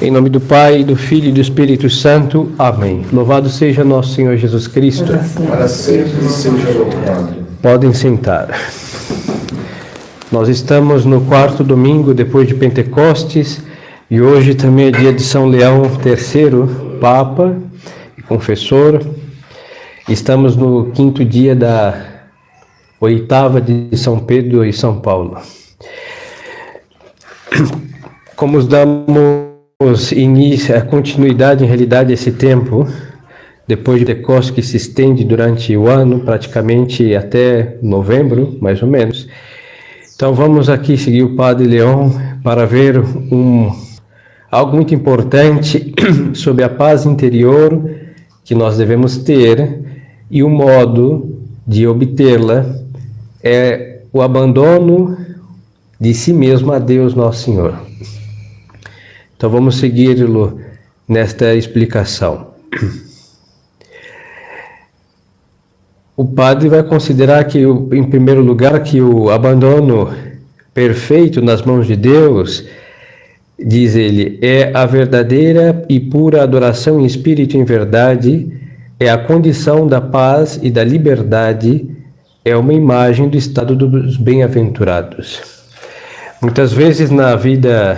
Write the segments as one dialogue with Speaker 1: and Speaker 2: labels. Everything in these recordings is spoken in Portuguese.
Speaker 1: Em nome do Pai, do Filho e do Espírito Santo. Amém. Louvado seja nosso Senhor Jesus Cristo.
Speaker 2: Para sempre seja louvado.
Speaker 1: Podem sentar. Nós estamos no quarto domingo depois de Pentecostes e hoje também é dia de São Leão III, Papa e Confessor. Estamos no quinto dia da oitava de São Pedro e São Paulo. Como damos início, a continuidade em realidade esse tempo, depois de Pentecostes que se estende durante o ano, praticamente até novembro, mais ou menos. Então vamos aqui seguir o Padre Leão para ver algo muito importante sobre a paz interior que nós devemos ter e o modo de obtê-la é o abandono de si mesmo a Deus Nosso Senhor. Então vamos segui-lo nesta explicação. O padre vai considerar que, em primeiro lugar, que o abandono perfeito nas mãos de Deus, diz ele, é a verdadeira e pura adoração em espírito e em verdade, é a condição da paz e da liberdade, é uma imagem do estado dos bem-aventurados. Muitas vezes na vida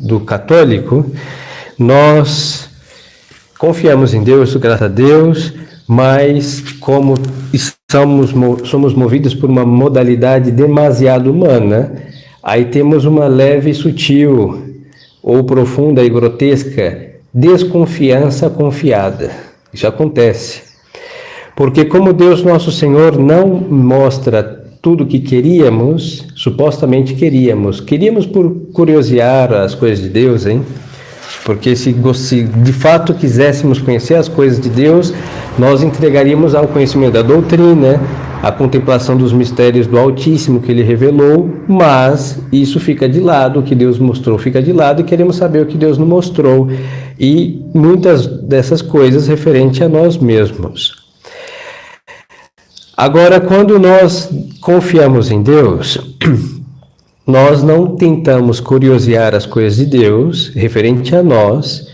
Speaker 1: do católico, nós confiamos em Deus, graças a Deus, mas como somos movidos por uma modalidade demasiado humana, aí temos uma leve, sutil ou profunda e grotesca desconfiança confiada. Isso acontece. Porque como Deus Nosso Senhor não mostra tudo o que queríamos, supostamente queríamos por curiosear as coisas de Deus, hein? Porque se de fato quiséssemos conhecer as coisas de Deus, nós entregaríamos ao conhecimento da doutrina, à contemplação dos mistérios do Altíssimo que Ele revelou, mas isso fica de lado, o que Deus mostrou fica de lado e queremos saber o que Deus nos mostrou, e muitas dessas coisas referente a nós mesmos. Agora, quando nós confiamos em Deus, nós não tentamos curiosear as coisas de Deus, referente a nós,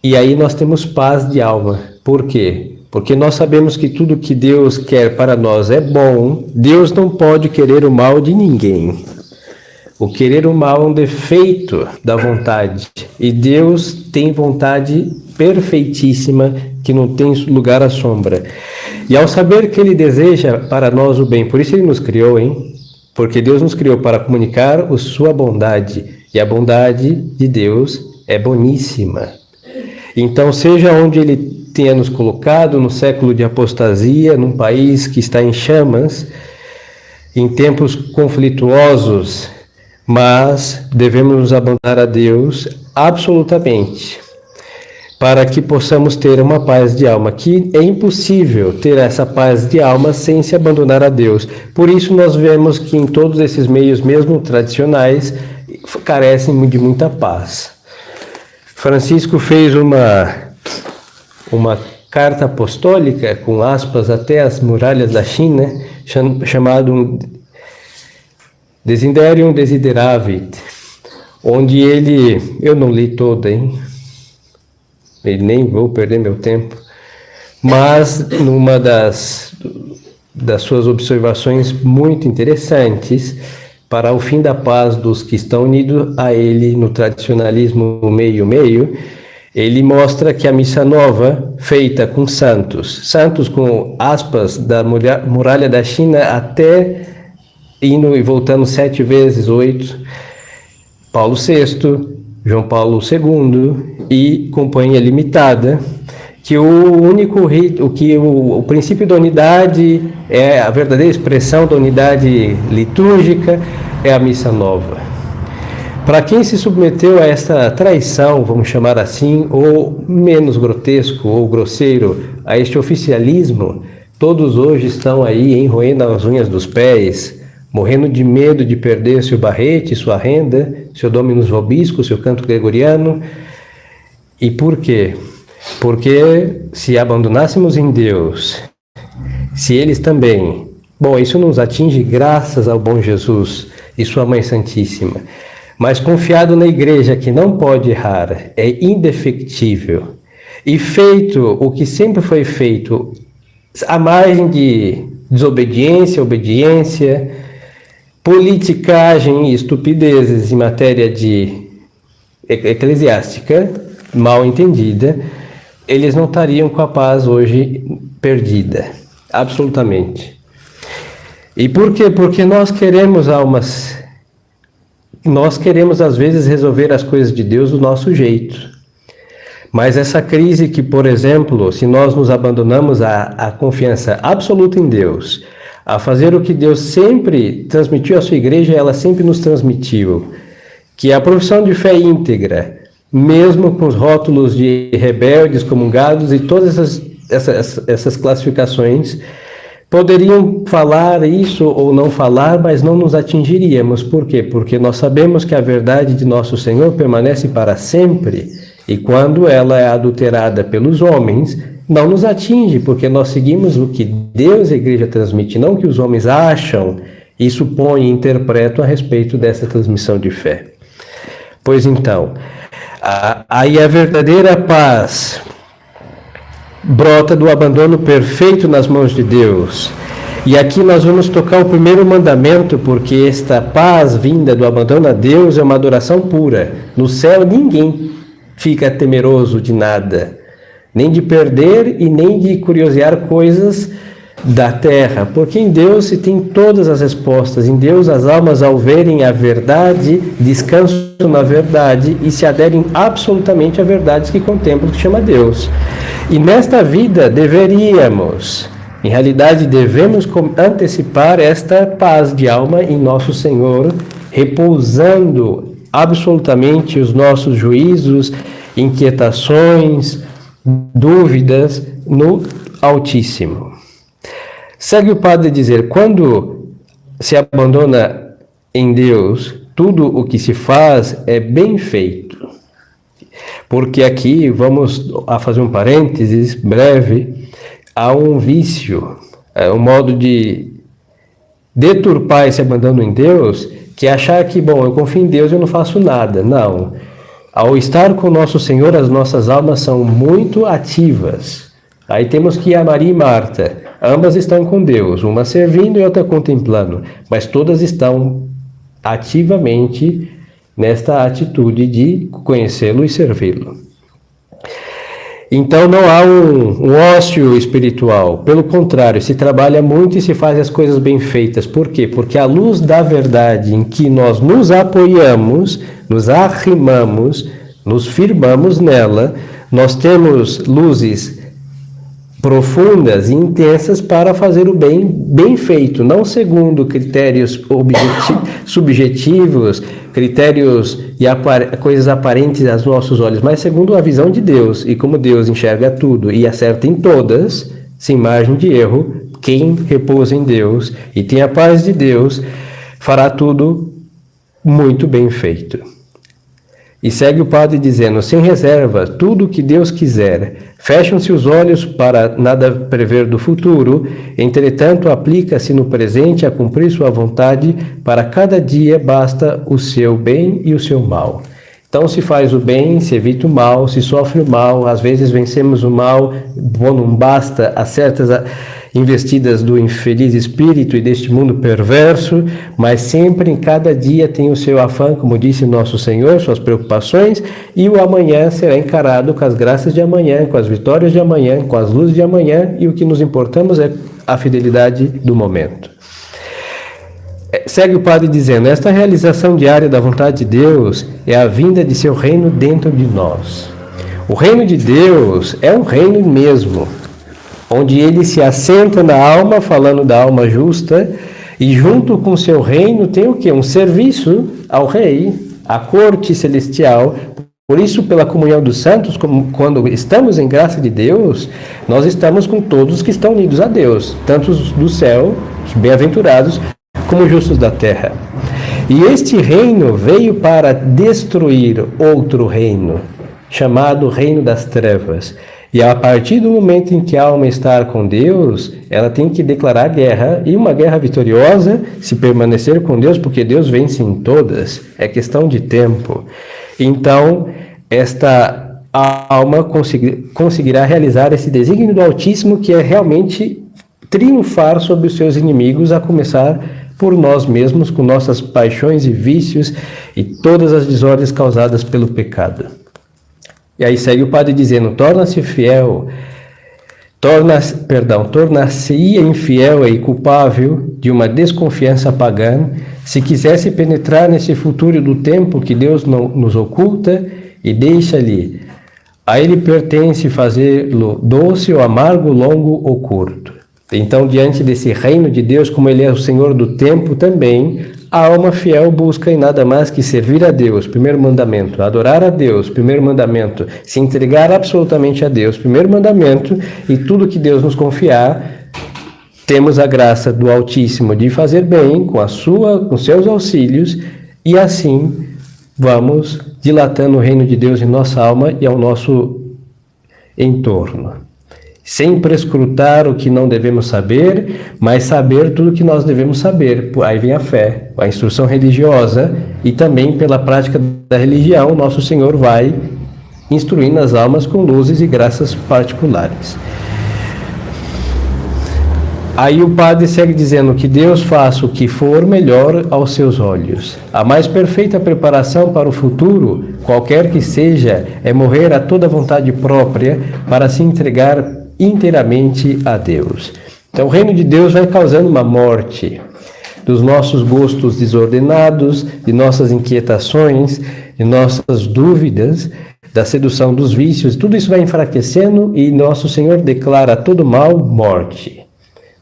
Speaker 1: e aí nós temos paz de alma. Por quê? Porque nós sabemos que tudo que Deus quer para nós é bom. Deus não pode querer o mal de ninguém. O querer o mal é um defeito da vontade, e Deus tem vontade perfeitíssima, que não tem lugar à sombra. E ao saber que Ele deseja para nós o bem, por isso Ele nos criou, hein? Porque Deus nos criou para comunicar a sua bondade, e a bondade de Deus é boníssima. Então, seja onde Ele tenha nos colocado, no século de apostasia, num país que está em chamas, em tempos conflituosos, mas devemos nos abandonar a Deus absolutamente, para que possamos ter uma paz de alma, que é impossível ter essa paz de alma sem se abandonar a Deus. Por isso nós vemos que em todos esses meios, mesmo tradicionais, carecem de muita paz. Francisco fez uma carta apostólica, com aspas até as muralhas da China, chamado Desiderium Desideravit, onde eu não li toda, hein? E nem vou perder meu tempo, mas numa das suas observações muito interessantes para o fim da paz dos que estão unidos a ele no tradicionalismo meio-meio, ele mostra que a missa nova, feita com santos com aspas da muralha da China até indo e voltando 7 vezes 8, Paulo VI, João Paulo II e Companhia Limitada, que o princípio da unidade é a verdadeira expressão da unidade litúrgica, é a missa nova. Para quem se submeteu a essa traição, vamos chamar assim, ou menos grotesco ou grosseiro, a este oficialismo, todos hoje estão aí roendo as unhas dos pés, morrendo de medo de perder seu barrete, sua renda, seu Dominus Vobiscum, seu canto gregoriano. E por quê? Porque se abandonássemos em Deus, se eles também... Bom, isso nos atinge graças ao bom Jesus e sua Mãe Santíssima. mas confiado na igreja que não pode errar, é indefectível, e feito o que sempre foi feito, à margem de desobediência, obediência, politicagem e estupidezes em matéria de eclesiástica, mal entendida, eles não estariam com a paz hoje perdida, absolutamente. E por quê? Porque nós queremos às vezes resolver as coisas de Deus do nosso jeito. Mas essa crise que, por exemplo, se nós nos abandonamos à confiança absoluta em Deus, a fazer o que Deus sempre transmitiu à sua igreja, ela sempre nos transmitiu, que a profissão de fé íntegra, mesmo com os rótulos de rebeldes, comungados e todas essas classificações, poderiam falar isso ou não falar, mas não nos atingiríamos. Por quê? Porque nós sabemos que a verdade de nosso Senhor permanece para sempre, e quando ela é adulterada pelos homens, não nos atinge, porque nós seguimos o que Deus e a igreja transmite, não o que os homens acham e supõem e interpretam a respeito dessa transmissão de fé. Pois então, aí a verdadeira paz brota do abandono perfeito nas mãos de Deus. E aqui nós vamos tocar o primeiro mandamento, porque esta paz vinda do abandono a Deus é uma adoração pura. No céu ninguém fica temeroso de nada, nem de perder e nem de curiosear coisas da terra, porque em Deus se tem todas as respostas. Em Deus as almas, ao verem a verdade, descansam na verdade e se aderem absolutamente a verdades que contemplam o que chama Deus. E nesta vida deveríamos, em realidade devemos antecipar esta paz de alma em nosso Senhor, repousando absolutamente os nossos juízos, inquietações, dúvidas no Altíssimo. Segue o padre dizer: quando se abandona em Deus, tudo o que se faz é bem feito. Porque aqui, vamos a fazer um parênteses breve, há um vício, um modo de deturpar esse abandono em Deus, que é achar que, bom, eu confio em Deus e eu não faço nada. Não. Ao estar com o nosso Senhor, as nossas almas são muito ativas. Aí temos que ir a Maria e Marta. Ambas estão com Deus, uma servindo e outra contemplando, mas todas estão ativamente nesta atitude de conhecê-lo e servi-lo. Então não há um ócio espiritual, pelo contrário, se trabalha muito e se faz as coisas bem feitas. Por quê? Porque à luz da verdade em que nós nos apoiamos, nos arrimamos, nos firmamos nela, nós temos luzes profundas e intensas para fazer o bem feito, não segundo critérios subjetivos, critérios e coisas aparentes aos nossos olhos, mas segundo a visão de Deus. E como Deus enxerga tudo e acerta em todas, sem margem de erro, quem repousa em Deus e tem a paz de Deus, fará tudo muito bem feito. E segue o padre dizendo: sem reserva, tudo o que Deus quiser. Fecham-se os olhos para nada prever do futuro, entretanto aplica-se no presente a cumprir sua vontade. Para cada dia basta o seu bem e o seu mal. Então se faz o bem, se evita o mal, se sofre o mal, às vezes vencemos o mal, não basta a certas investidas do infeliz espírito e deste mundo perverso, mas sempre em cada dia tem o seu afã, como disse nosso Senhor, suas preocupações, e o amanhã será encarado com as graças de amanhã, com as vitórias de amanhã, com as luzes de amanhã, e o que nos importamos é a fidelidade do momento. Segue o padre dizendo: esta realização diária da vontade de Deus é a vinda de seu reino dentro de nós. O reino de Deus é um reino mesmo, onde ele se assenta na alma, falando da alma justa, e junto com seu reino tem o quê? Um serviço ao rei, à corte celestial. Por isso, pela comunhão dos santos, quando estamos em graça de Deus, nós estamos com todos que estão unidos a Deus, tanto os do céu, os bem-aventurados, como os justos da terra. E este reino veio para destruir outro reino, chamado Reino das Trevas. E a partir do momento em que a alma está com Deus, ela tem que declarar guerra, e uma guerra vitoriosa, se permanecer com Deus, porque Deus vence em todas, é questão de tempo. Então, esta alma conseguirá realizar esse desígnio do Altíssimo, que é realmente triunfar sobre os seus inimigos, a começar por nós mesmos, com nossas paixões e vícios e todas as desordens causadas pelo pecado. E aí segue o padre dizendo: torna-se fiel, tornar-se-ia infiel e culpável de uma desconfiança pagã, se quisesse penetrar nesse futuro do tempo que Deus não nos oculta e deixa-lhe. A ele pertence fazê-lo doce ou amargo, longo ou curto. Então, diante desse reino de Deus, como Ele é o Senhor do tempo também, a alma fiel busca em nada mais que servir a Deus, primeiro mandamento, adorar a Deus, primeiro mandamento, se entregar absolutamente a Deus, primeiro mandamento, e tudo que Deus nos confiar, temos a graça do Altíssimo de fazer bem com seus auxílios, e assim vamos dilatando o reino de Deus em nossa alma e ao nosso entorno. Sem prescrutar o que não devemos saber, mas saber tudo o que nós devemos saber. Aí vem a fé, a instrução religiosa, e também pela prática da religião, nosso Senhor vai instruindo as almas com luzes e graças particulares. Aí o padre segue dizendo que Deus faça o que for melhor aos seus olhos. A mais perfeita preparação para o futuro, qualquer que seja, é morrer a toda vontade própria para se entregar inteiramente a Deus. Então o reino de Deus vai causando uma morte dos nossos gostos desordenados, de nossas inquietações, de nossas dúvidas, da sedução dos vícios. Tudo isso vai enfraquecendo e nosso Senhor declara a todo mal morte.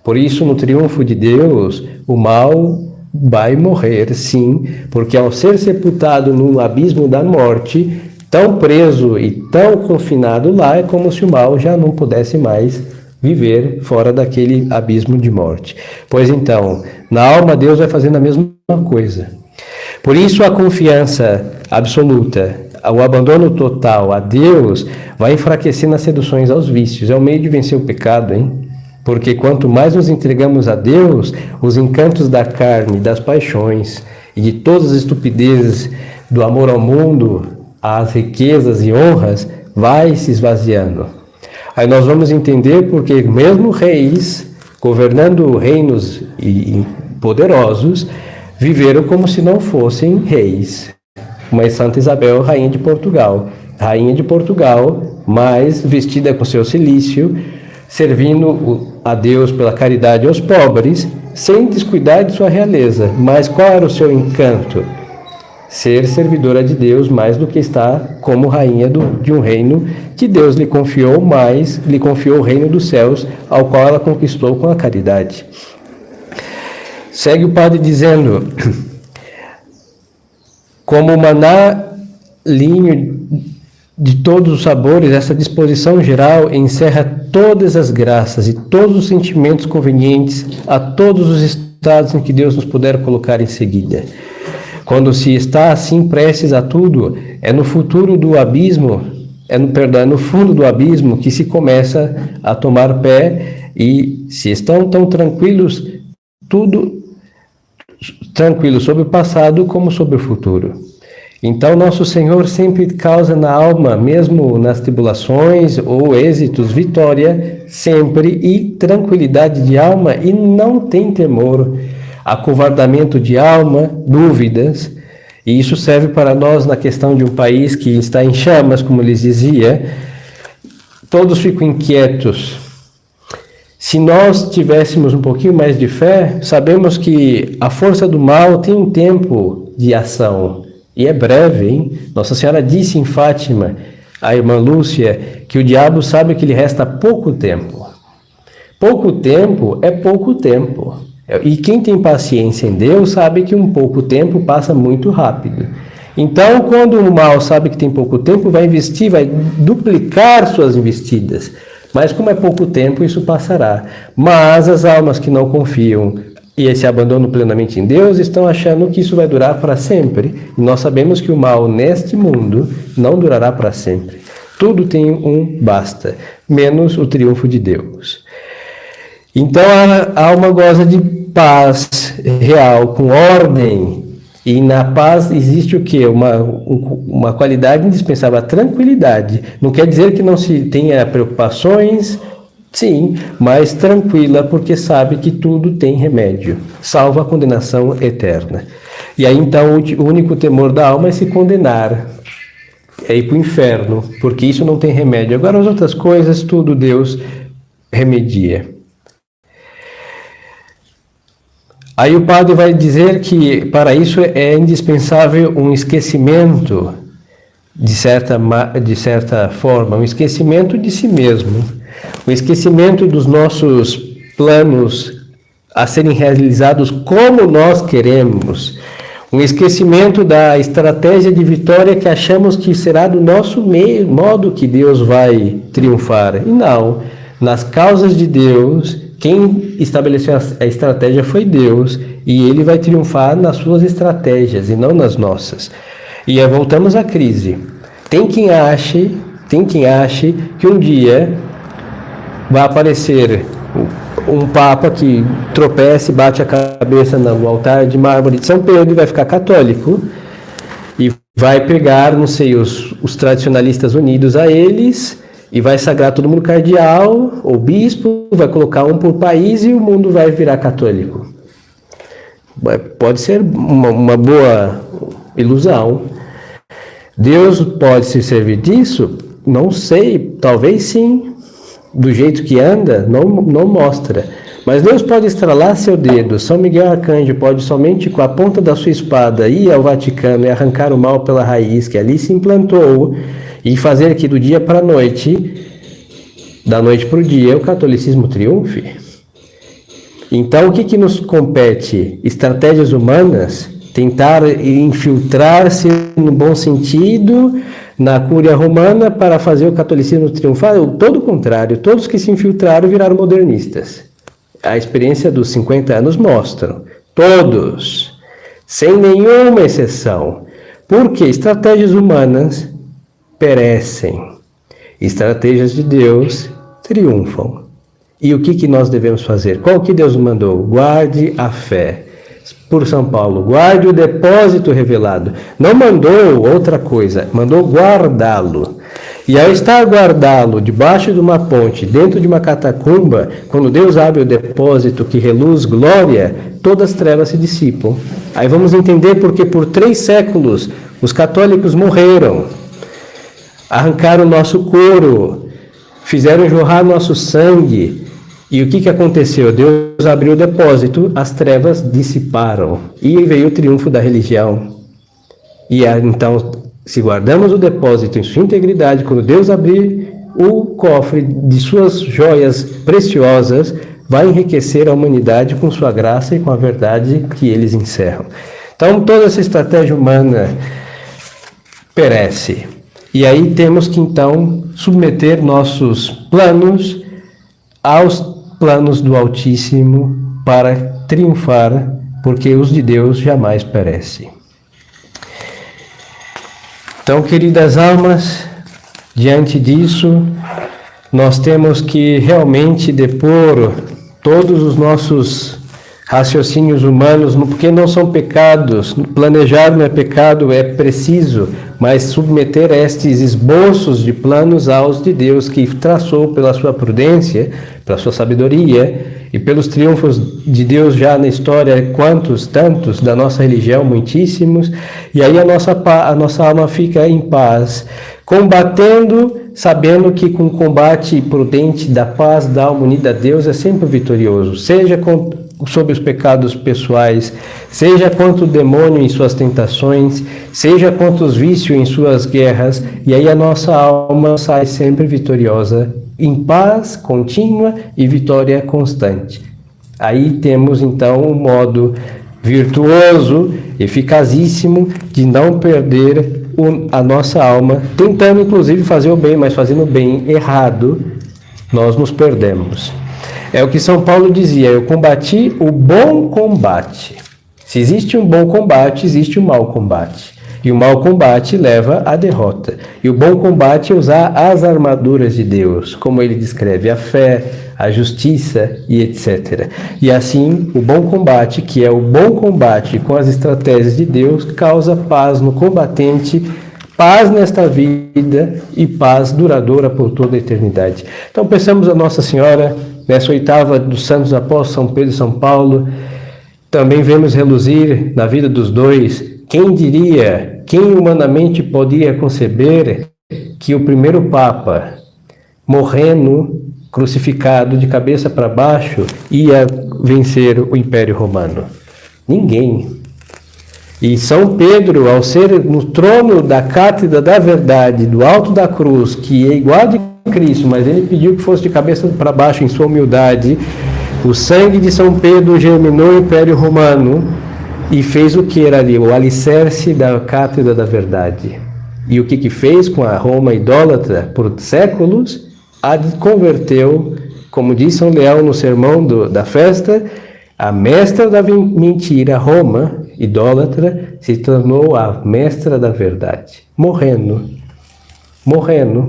Speaker 1: Por isso, no triunfo de Deus, o mal vai morrer, sim, porque ao ser sepultado no abismo da morte, tão preso e tão confinado lá, é como se o mal já não pudesse mais viver fora daquele abismo de morte. Pois então, na alma Deus vai fazendo a mesma coisa. Por isso a confiança absoluta, o abandono total a Deus vai enfraquecendo as seduções aos vícios. É o meio de vencer o pecado, hein? Porque quanto mais nos entregamos a Deus, os encantos da carne, das paixões e de todas as estupidezes do amor ao mundo, as riquezas e honras, vai se esvaziando. Aí nós vamos entender porque mesmo reis, governando reinos poderosos, viveram como se não fossem reis. Mas Santa Isabel, rainha de Portugal, mas vestida com seu cilício, servindo a Deus pela caridade aos pobres, sem descuidar de sua realeza. Mas qual era o seu encanto? Ser servidora de Deus mais do que estar como rainha de um reino que Deus lhe confiou, mas lhe confiou o reino dos céus, ao qual ela conquistou com a caridade. Segue o padre dizendo: como maná linho de todos os sabores, essa disposição geral encerra todas as graças e todos os sentimentos convenientes a todos os estados em que Deus nos puder colocar em seguida. Quando se está assim prestes a tudo, é no futuro do abismo, é no fundo do abismo que se começa a tomar pé, e se estão tão tranquilos, tudo tranquilo sobre o passado como sobre o futuro. Então nosso Senhor sempre causa na alma, mesmo nas tribulações ou êxitos, vitória sempre e tranquilidade de alma, e não tem temor, acovardamento de alma, dúvidas. E isso serve para nós na questão de um país que está em chamas, como lhes dizia. Todos ficam inquietos. Se nós tivéssemos um pouquinho mais de fé, sabemos que a força do mal tem um tempo de ação, e é breve, hein? Nossa Senhora disse em Fátima, a irmã Lúcia, que o diabo sabe que lhe resta pouco tempo. Pouco tempo é pouco tempo. E quem tem paciência em Deus sabe que um pouco tempo passa muito rápido. Então, quando o mal sabe que tem pouco tempo, vai investir, vai duplicar suas investidas. Mas como é pouco tempo, isso passará. Mas as almas que não confiam e se abandonam plenamente em Deus estão achando que isso vai durar para sempre. E nós sabemos que o mal neste mundo não durará para sempre. Tudo tem um basta, menos o triunfo de Deus. Então a alma goza de paz real, com ordem, e na paz existe o quê? Uma qualidade indispensável, a tranquilidade. Não quer dizer que não se tenha preocupações, sim, mas tranquila, porque sabe que tudo tem remédio, salvo a condenação eterna. E aí então o único temor da alma é se condenar, é ir para o inferno, porque isso não tem remédio. Agora as outras coisas, tudo Deus remedia. Aí o padre vai dizer que para isso é indispensável um esquecimento, de certa forma, um esquecimento de si mesmo, um esquecimento dos nossos planos a serem realizados como nós queremos, um esquecimento da estratégia de vitória que achamos que será do nosso modo que Deus vai triunfar. E não, nas causas de Deus, quem estabeleceu a estratégia foi Deus, e Ele vai triunfar nas suas estratégias e não nas nossas. E aí voltamos à crise. Tem quem ache que um dia vai aparecer um papa que tropece, bate a cabeça no altar de mármore de São Pedro e vai ficar católico, e vai pegar, não sei, os tradicionalistas unidos a eles, e vai sagrar todo mundo cardeal ou bispo, vai colocar um por país e o mundo vai virar católico. Pode ser uma boa ilusão. Deus pode se servir disso? Não sei, talvez sim. Do jeito que anda, não mostra. Mas Deus pode estralar seu dedo. São Miguel Arcanjo pode somente com a ponta da sua espada ir ao Vaticano e arrancar o mal pela raiz que ali se implantou e fazer que do dia para a noite, da noite para o dia, o catolicismo triunfe. Então, o que nos compete? Estratégias humanas? Tentar infiltrar-se no bom sentido na Cúria Romana para fazer o catolicismo triunfar? Todo o contrário, todos que se infiltraram viraram modernistas. A experiência dos 50 anos mostra, todos, sem nenhuma exceção. Porque estratégias humanas perecem, estratégias de Deus triunfam. E o que nós devemos fazer? Qual que Deus mandou? Guarde a fé. Por São Paulo, guarde o depósito revelado. Não mandou outra coisa, mandou guardá-lo. E ao estar guardá-lo debaixo de uma ponte, dentro de uma catacumba, quando Deus abre o depósito que reluz glória, todas as trevas se dissipam. Aí vamos entender porque por 3 séculos os católicos morreram, arrancaram o nosso couro, fizeram jorrar nosso sangue. E o que aconteceu? Deus abriu o depósito, as trevas dissiparam e veio o triunfo da religião. E então, se guardamos o depósito em sua integridade, quando Deus abrir o cofre de suas joias preciosas, vai enriquecer a humanidade com sua graça e com a verdade que eles encerram. Então, toda essa estratégia humana perece. E aí temos que, então, submeter nossos planos aos planos do Altíssimo para triunfar, porque os de Deus jamais perecem. Então, queridas almas, diante disso, nós temos que realmente depor todos os nossos raciocínios humanos, porque não são pecados. Planejar não é pecado, é preciso, mas submeter estes esboços de planos aos de Deus, que traçou pela sua prudência, pela sua sabedoria e pelos triunfos de Deus já na história, quantos, tantos, da nossa religião, muitíssimos, e aí a nossa alma fica em paz, combatendo, sabendo que com o combate prudente da paz da alma unida a Deus é sempre vitorioso, seja sobre os pecados pessoais, seja contra o demônio em suas tentações, seja contra os vícios em suas guerras, e aí a nossa alma sai sempre vitoriosa, em paz contínua e vitória constante. Aí temos então um modo virtuoso, eficazíssimo, de não perder a nossa alma, tentando inclusive fazer o bem, mas fazendo o bem errado, nós nos perdemos. É o que São Paulo dizia: eu combati o bom combate. Se existe um bom combate, existe um mau combate. E o mau combate leva à derrota. E o bom combate é usar as armaduras de Deus, como ele descreve, a fé, a justiça e etc. E assim, o bom combate, que é o bom combate com as estratégias de Deus, causa paz no combatente, paz nesta vida e paz duradoura por toda a eternidade. Então, pensamos a Nossa Senhora, nessa oitava dos Santos Apóstolos, São Pedro e São Paulo. Também vemos reluzir na vida dos dois. Quem diria, quem humanamente poderia conceber que o primeiro Papa, morrendo, crucificado de cabeça para baixo, ia vencer o Império Romano? Ninguém. E São Pedro, ao ser no trono da Cátedra da Verdade, do alto da cruz, que é igual a de Cristo, mas ele pediu que fosse de cabeça para baixo em sua humildade, o sangue de São Pedro germinou o Império Romano e fez o que era ali? O alicerce da Cátedra da Verdade. E o que fez com a Roma idólatra por séculos? A converteu, como diz São Leão no sermão da festa, a mestra da mentira, Roma idólatra, se tornou a mestra da verdade, morrendo,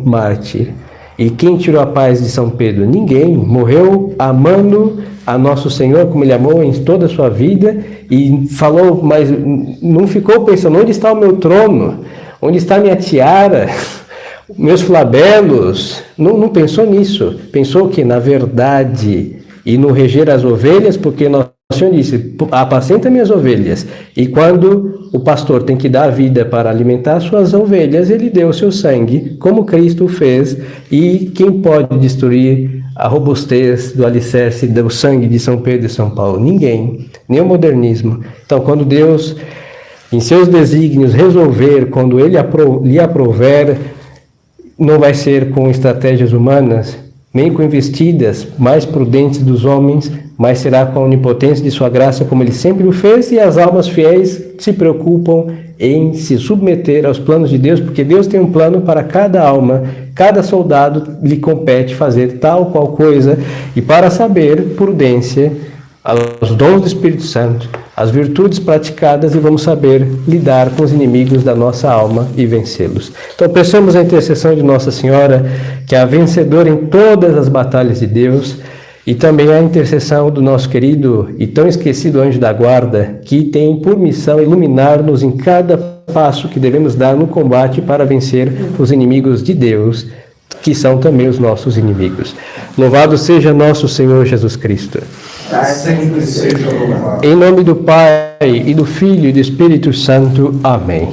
Speaker 1: mártir. E quem tirou a paz de São Pedro? Ninguém. Morreu amando a Nosso Senhor como ele amou em toda a sua vida e falou, mas não ficou pensando, onde está o meu trono? Onde está minha tiara? Meus flabelos? Não pensou nisso. Pensou que na verdade e no reger as ovelhas, porque Nosso Senhor disse, apacenta minhas ovelhas. E quando o pastor tem que dar a vida para alimentar suas ovelhas, ele deu o seu sangue, como Cristo fez. E quem pode destruir a robustez do alicerce do sangue de São Pedro e São Paulo? Ninguém, nem o modernismo. Então, quando Deus, em seus desígnios, resolver, quando ele lhe aprouver, não vai ser com estratégias humanas, nem com investidas mais prudentes dos homens, mas será com a onipotência de sua graça, como ele sempre o fez, e as almas fiéis se preocupam em se submeter aos planos de Deus, porque Deus tem um plano para cada alma, cada soldado lhe compete fazer tal qual coisa, e para saber, prudência, os dons do Espírito Santo, as virtudes praticadas, e vamos saber lidar com os inimigos da nossa alma e vencê-los. Então, peçamos a intercessão de Nossa Senhora, que é a vencedora em todas as batalhas de Deus, e também a intercessão do nosso querido e tão esquecido anjo da guarda, que tem por missão iluminar-nos em cada passo que devemos dar no combate para vencer os inimigos de Deus, que são também os nossos inimigos. Louvado seja nosso Senhor Jesus Cristo.
Speaker 2: Sempre seja louvado.
Speaker 1: Em nome do Pai, e do Filho e do Espírito Santo. Amém.